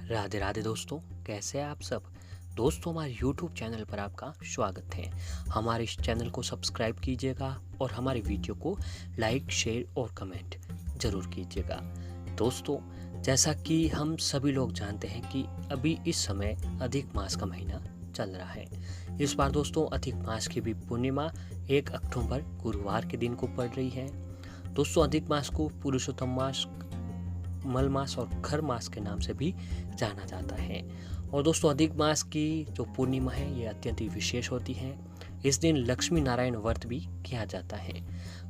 राधे राधे दोस्तों, कैसे हैं आप सब। दोस्तों, हमारे YouTube चैनल पर आपका स्वागत है। हमारे इस चैनल को सब्सक्राइब कीजिएगा और हमारे वीडियो को लाइक, शेयर और कमेंट ज़रूर कीजिएगा। दोस्तों, जैसा कि हम सभी लोग जानते हैं कि अभी इस समय अधिक मास का महीना चल रहा है। इस बार दोस्तों अधिक मास की भी पूर्णिमा 1 अक्टूबर गुरुवार के दिन को पड़ रही है। दोस्तों, अधिक मास को पुरुषोत्तम मास, मल मास और खर मास के नाम से भी जाना जाता है। और दोस्तों, अधिक मास की जो पूर्णिमा है ये अत्यंत ही विशेष होती है। इस दिन लक्ष्मी नारायण व्रत भी किया जाता है।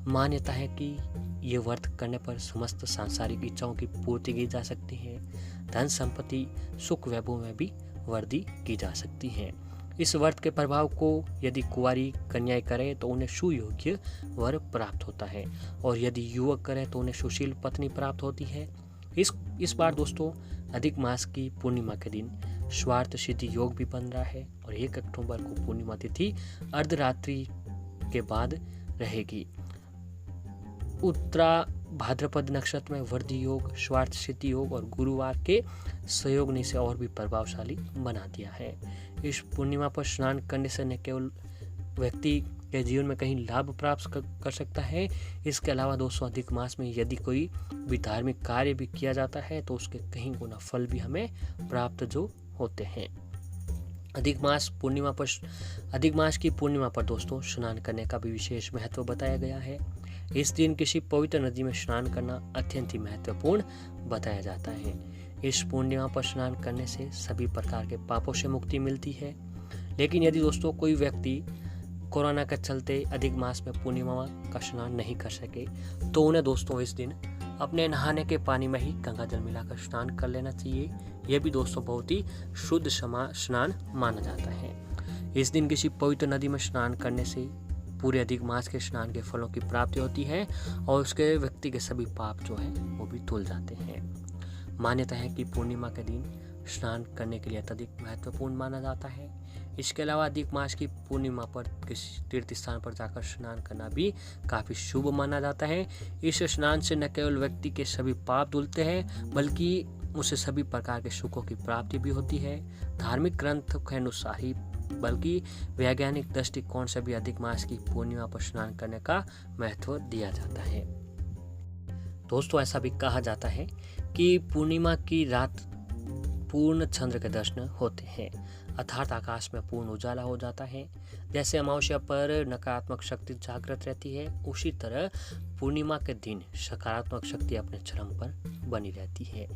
मान्यता है कि ये व्रत करने पर समस्त सांसारिक इच्छाओं की पूर्ति की जा सकती है। धन संपत्ति, सुख वैभव में भी वृद्धि की जा सकती है। इस व्रत के प्रभाव को यदि कुंवारी कन्याएं करें तो उन्हें सुयोग्य वर प्राप्त होता है, और यदि युवक करें तो उन्हें सुशील पत्नी प्राप्त होती है। इस बार दोस्तों अधिक मास की पूर्णिमा के दिन स्वार्थ सिद्धि योग भी बन रहा है, और 1 अक्टूबर को पूर्णिमा तिथि अर्धरात्रि के बाद रहेगी। उत्तरा भाद्रपद नक्षत्र में वृद्धि योग, स्वार्थ सिद्धि योग और गुरुवार के सहयोग ने इसे और भी प्रभावशाली बना दिया है। इस पूर्णिमा पर स्नान करने से न केवल व्यक्ति के जीवन में कहीं लाभ प्राप्त कर सकता है, इसके अलावा दोस्तों अधिक मास में यदि कोई भी धार्मिक कार्य भी किया जाता है तो उसके कहीं गुना फल भी हमें प्राप्त जो होते हैं। अधिक मास की पूर्णिमा पर दोस्तों स्नान करने का भी विशेष महत्व बताया गया है। इस दिन किसी पवित्र नदी में स्नान करना अत्यंत ही महत्वपूर्ण बताया जाता है। इस पूर्णिमा पर स्नान करने से सभी प्रकार के पापों से मुक्ति मिलती है। लेकिन यदि दोस्तों कोई व्यक्ति कोरोना के चलते अधिक मास में पूर्णिमा का स्नान नहीं कर सके तो उन्हें दोस्तों इस दिन अपने नहाने के पानी में ही गंगा जल मिलाकर स्नान कर लेना चाहिए। यह भी दोस्तों बहुत ही शुद्ध स्नान माना जाता है। इस दिन किसी पवित्र नदी में स्नान करने से पूरे अधिक मास के स्नान के फलों की प्राप्ति होती है, और उसके व्यक्ति के सभी पाप जो है वो भी धुल जाते हैं। मान्यता है कि पूर्णिमा के दिन स्नान करने के लिए अत्यधिक महत्वपूर्ण माना जाता है। इसके अलावा अधिक मास की पूर्णिमा पर किसी तीर्थ स्थान पर जाकर स्नान करना भी काफ़ी शुभ माना जाता है। इस स्नान से न केवल व्यक्ति के सभी पाप धुलते हैं, बल्कि उसे सभी प्रकार के सुखों की प्राप्ति भी होती है। धार्मिक ग्रंथ के अनुसार ही बल्कि वैज्ञानिक दृष्टिकोण से भी अधिक मास की पूर्णिमा पर स्नान करने का महत्व दिया जाता है। दोस्तों, ऐसा भी कहा जाता है कि पूर्णिमा की रात पूर्ण चंद्र के दर्शन होते हैं, अर्थात आकाश में पूर्ण उजाला हो जाता है। जैसे अमावस्या पर नकारात्मक शक्ति जागृत रहती है, उसी तरह पूर्णिमा के दिन सकारात्मक शक्ति अपने चरम पर बनी रहती है।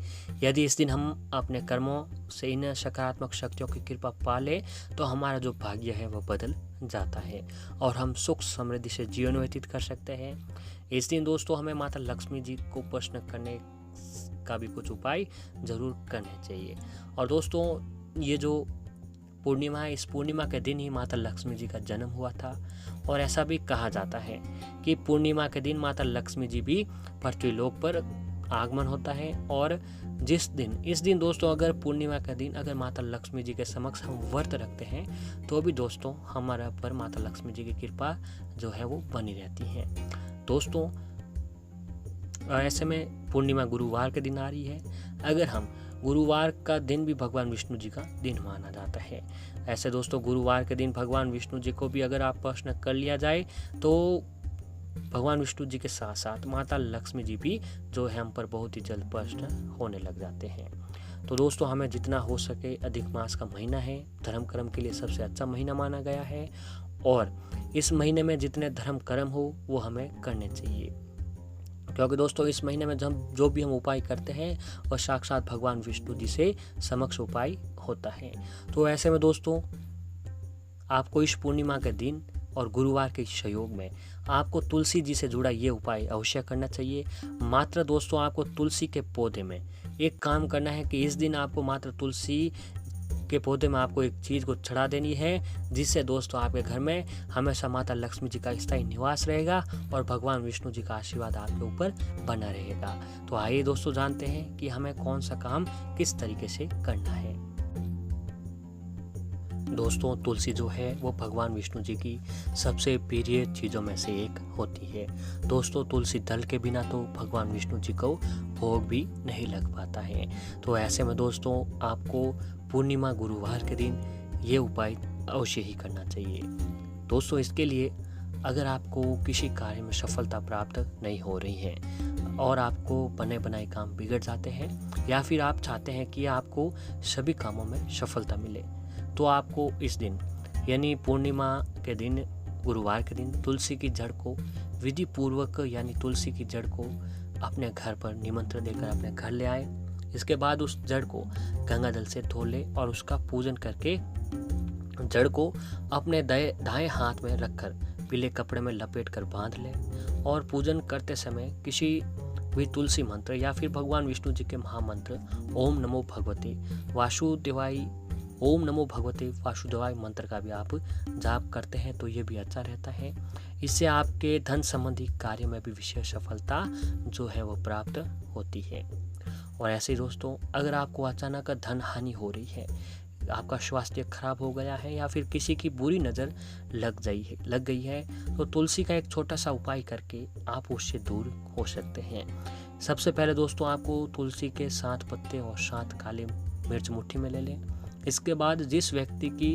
यदि इस दिन हम अपने कर्मों से इन सकारात्मक शक्तियों की कृपा पा ले तो हमारा जो भाग्य है वह बदल जाता है और हम सुख समृद्धि से जीवन व्यतीत कर सकते हैं। इस दिन दोस्तों हमें माता लक्ष्मी जी को प्रसन्न करने का भी कुछ उपाय जरूर करने चाहिए। और दोस्तों, ये जो पूर्णिमा है, इस पूर्णिमा के दिन ही माता लक्ष्मी जी का जन्म हुआ था, और ऐसा भी कहा जाता है कि पूर्णिमा के दिन माता लक्ष्मी जी भी पृथ्वीलोक पर आगमन होता है। और इस दिन दोस्तों अगर पूर्णिमा के दिन अगर माता लक्ष्मी जी के समक्ष हम व्रत रखते हैं तो भी दोस्तों हमारा पर माता लक्ष्मी जी की कृपा जो है वो बनी रहती है। दोस्तों, ऐसे में पूर्णिमा गुरुवार के दिन आ रही है। अगर हम गुरुवार का दिन भी भगवान विष्णु जी का दिन माना जाता है। ऐसे दोस्तों गुरुवार के दिन भगवान विष्णु जी को भी अगर आप प्रश्न कर लिया जाए तो भगवान विष्णु जी के साथ साथ माता लक्ष्मी जी भी जो है हम पर बहुत ही जल्द प्रश्न होने लग जाते हैं। तो दोस्तों, हमें जितना हो सके, अधिक मास का महीना है, धर्म कर्म के लिए सबसे अच्छा महीना माना गया है, और इस महीने में जितने धर्म कर्म हो वो हमें करने चाहिए, क्योंकि दोस्तों इस महीने में जो भी हम उपाय करते हैं वह साक्षात भगवान विष्णु जी से समक्ष उपाय होता है। तो ऐसे में दोस्तों आपको इस पूर्णिमा के दिन और गुरुवार के सहयोग में आपको तुलसी जी से जुड़ा ये उपाय अवश्य करना चाहिए। मात्र दोस्तों आपको तुलसी के पौधे में एक काम करना है कि इस दिन आपको मात्र तुलसी के पौधे में आपको एक चीज़ को चढ़ा देनी है, जिससे दोस्तों आपके घर में हमेशा माता लक्ष्मी जी का स्थायी निवास रहेगा और भगवान विष्णु जी का आशीर्वाद आपके ऊपर बना रहेगा। तो आइए दोस्तों जानते हैं कि हमें कौन सा काम किस तरीके से करना है। दोस्तों तुलसी जो है वो भगवान विष्णु जी की सबसे प्रिय चीज़ों में से एक होती है। दोस्तों तुलसी दल के बिना तो भगवान विष्णु जी को भोग भी नहीं लग पाता है। तो ऐसे में दोस्तों आपको पूर्णिमा गुरुवार के दिन ये उपाय अवश्य ही करना चाहिए। दोस्तों इसके लिए अगर आपको किसी कार्य में सफलता प्राप्त नहीं हो रही है और आपको बने बनाए काम बिगड़ जाते हैं, या फिर आप चाहते हैं कि आपको सभी कामों में सफलता मिले, तो आपको इस दिन यानी पूर्णिमा के दिन गुरुवार के दिन तुलसी की जड़ को विधि पूर्वक यानी तुलसी की जड़ को अपने घर पर निमंत्रण देकर अपने घर ले आए। इसके बाद उस जड़ को गंगा जल से धो ले और उसका पूजन करके जड़ को अपने दाएं हाथ में रखकर पीले कपड़े में लपेट कर बांध ले और पूजन करते समय किसी भी तुलसी मंत्र या फिर भगवान विष्णु जी के महामंत्र ओम नमो भगवते वासुदेवाय मंत्र का भी आप जाप करते हैं तो ये भी अच्छा रहता है। इससे आपके धन संबंधी कार्य में भी विशेष सफलता जो है वो प्राप्त होती है। और ऐसे ही दोस्तों अगर आपको अचानक धन हानि हो रही है, आपका स्वास्थ्य खराब हो गया है या फिर किसी की बुरी नज़र लग गई है तो तुलसी का एक छोटा सा उपाय करके आप उससे दूर हो सकते हैं। सबसे पहले दोस्तों आपको तुलसी के 7 पत्ते और 7 काली मिर्च मुट्ठी में ले लें। इसके बाद जिस व्यक्ति की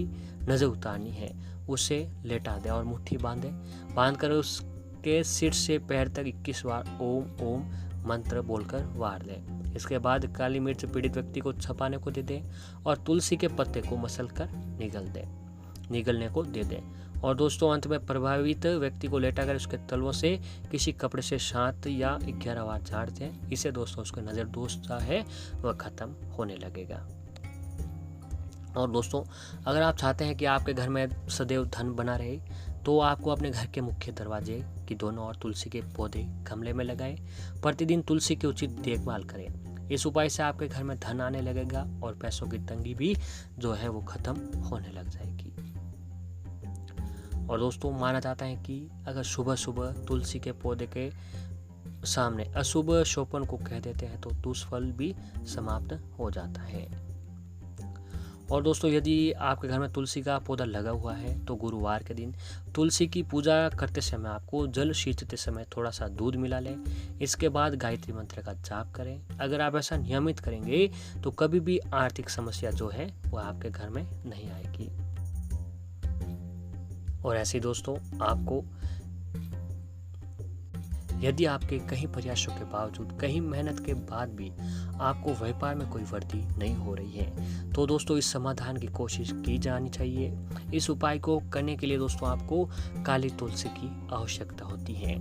नज़र उतारनी है उसे लेटा दें और मुट्ठी बांधकर उसके सिर से पैर तक 21 बार ओम ओम मंत्र बोलकर वार दें। इसके बाद काली मिर्च पीड़ित व्यक्ति को छपाने को दे दें और तुलसी के पत्ते को मसल कर निगलने को दे दें। और दोस्तों अंत में प्रभावित व्यक्ति को लेटाकर उसके तलवों से किसी कपड़े से 7 या 11 बार झाड़ दें। इससे दोस्तों उसका नज़र दोष है वह खत्म होने लगेगा। और दोस्तों अगर आप चाहते हैं कि आपके घर में सदैव धन बना रहे तो आपको अपने घर के मुख्य दरवाजे की दोनों ओर तुलसी के पौधे गमले में लगाएं। प्रतिदिन तुलसी की उचित देखभाल करें। इस उपाय से आपके घर में धन आने लगेगा और पैसों की तंगी भी जो है वो खत्म होने लग जाएगी। और दोस्तों माना जाता है कि अगर सुबह सुबह तुलसी के पौधे के सामने अशुभ शोपन को कह देते हैं तो दुष्फल भी समाप्त हो जाता है। और दोस्तों यदि आपके घर में तुलसी का पौधा लगा हुआ है तो गुरुवार के दिन तुलसी की पूजा करते समय आपको जल सींचते समय थोड़ा सा दूध मिला लें। इसके बाद गायत्री मंत्र का जाप करें। अगर आप ऐसा नियमित करेंगे तो कभी भी आर्थिक समस्या जो है वो आपके घर में नहीं आएगी। और ऐसे दोस्तों आपको यदि आपके कई प्रयासों के बावजूद कहीं मेहनत के बाद भी आपको व्यापार में कोई वृद्धि नहीं हो रही है तो दोस्तों इस समाधान की कोशिश की जानी चाहिए। इस उपाय को करने के लिए दोस्तों आपको काली तुलसी की आवश्यकता होती है।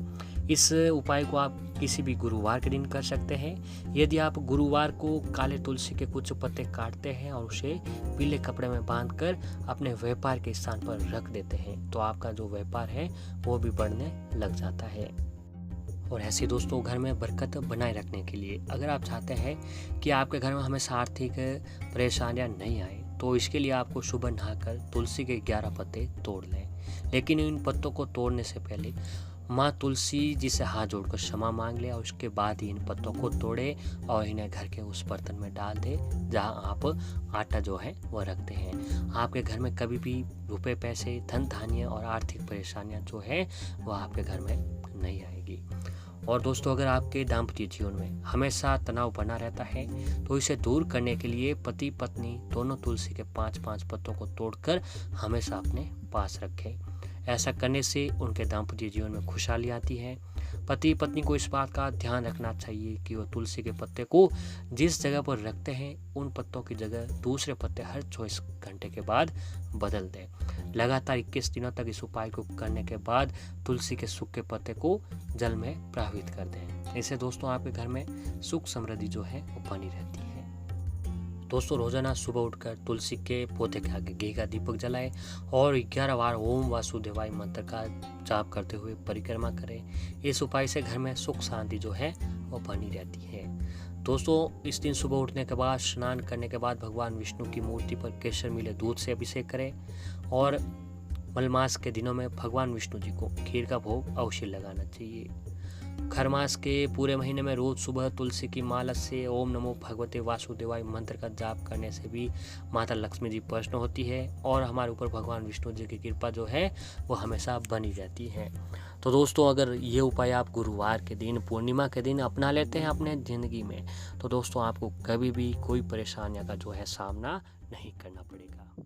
इस उपाय को आप किसी भी गुरुवार के दिन कर सकते हैं। यदि आप गुरुवार को काले तुलसी के कुछ पत्ते काटते हैं और उसे पीले कपड़े में बांधकर अपने व्यापार के स्थान पर रख देते हैं तो आपका जो व्यापार है वो भी बढ़ने लग जाता है। और ऐसे दोस्तों घर में बरकत बनाए रखने के लिए अगर आप चाहते हैं कि आपके घर में हमेशा आर्थिक परेशानियां नहीं आए तो इसके लिए आपको सुबह नहाकर तुलसी के 11 पत्ते तोड़ लें। लेकिन इन पत्तों को तोड़ने से पहले माँ तुलसी जी से हाथ जोड़कर क्षमा मांग ले और उसके बाद ही इन पत्तों को तोड़े और इन्हें घर के उस बर्तन में डाल दे जहाँ आप आटा जो है वह रखते हैं। आपके घर में कभी भी रुपए पैसे धन धान्य और आर्थिक परेशानियाँ जो है वह आपके घर में नहीं आएगी। और दोस्तों अगर आपके दाम्पत्य जीवन में हमेशा तनाव बना रहता है तो इसे दूर करने के लिए पति पत्नी दोनों तुलसी के 5-5 पत्तों को तोड़कर हमेशा अपने पास रखें। ऐसा करने से उनके दाम्पत्य जीवन में खुशहाली आती है। पति पत्नी को इस बात का ध्यान रखना चाहिए कि वो तुलसी के पत्ते को जिस जगह पर रखते हैं उन पत्तों की जगह दूसरे पत्ते हर 24 घंटे के बाद बदल दें। लगातार 21 दिनों तक इस उपाय को करने के बाद तुलसी के सूखे पत्ते को जल में प्रवाहित कर दें। इससे दोस्तों आपके घर में सुख समृद्धि जो है वो बनी रहती है। दोस्तों रोजाना सुबह उठकर तुलसी के पौधे के आगे घी का दीपक जलाएं और 11 बार ओम वासुदेवाय मंत्र का जाप करते हुए परिक्रमा करें। इस उपाय से घर में सुख शांति जो है वो बनी रहती है। दोस्तों इस दिन सुबह उठने के बाद स्नान करने के बाद भगवान विष्णु की मूर्ति पर केसर मिले दूध से अभिषेक करें और मलमास के दिनों में भगवान विष्णु जी को खीर का भोग अवश्य लगाना चाहिए। खरमास के पूरे महीने में रोज़ सुबह तुलसी की माला से ओम नमो भगवते वासुदेवाय मंत्र का जाप करने से भी माता लक्ष्मी जी प्रसन्न होती है और हमारे ऊपर भगवान विष्णु जी की कृपा जो है वो हमेशा बनी रहती है। तो दोस्तों, अगर ये उपाय आप गुरुवार के दिन, पूर्णिमा के दिन अपना लेते हैं अपने ज़िंदगी में, तो दोस्तों आपको कभी भी कोई परेशानियों का जो है सामना नहीं करना पड़ेगा।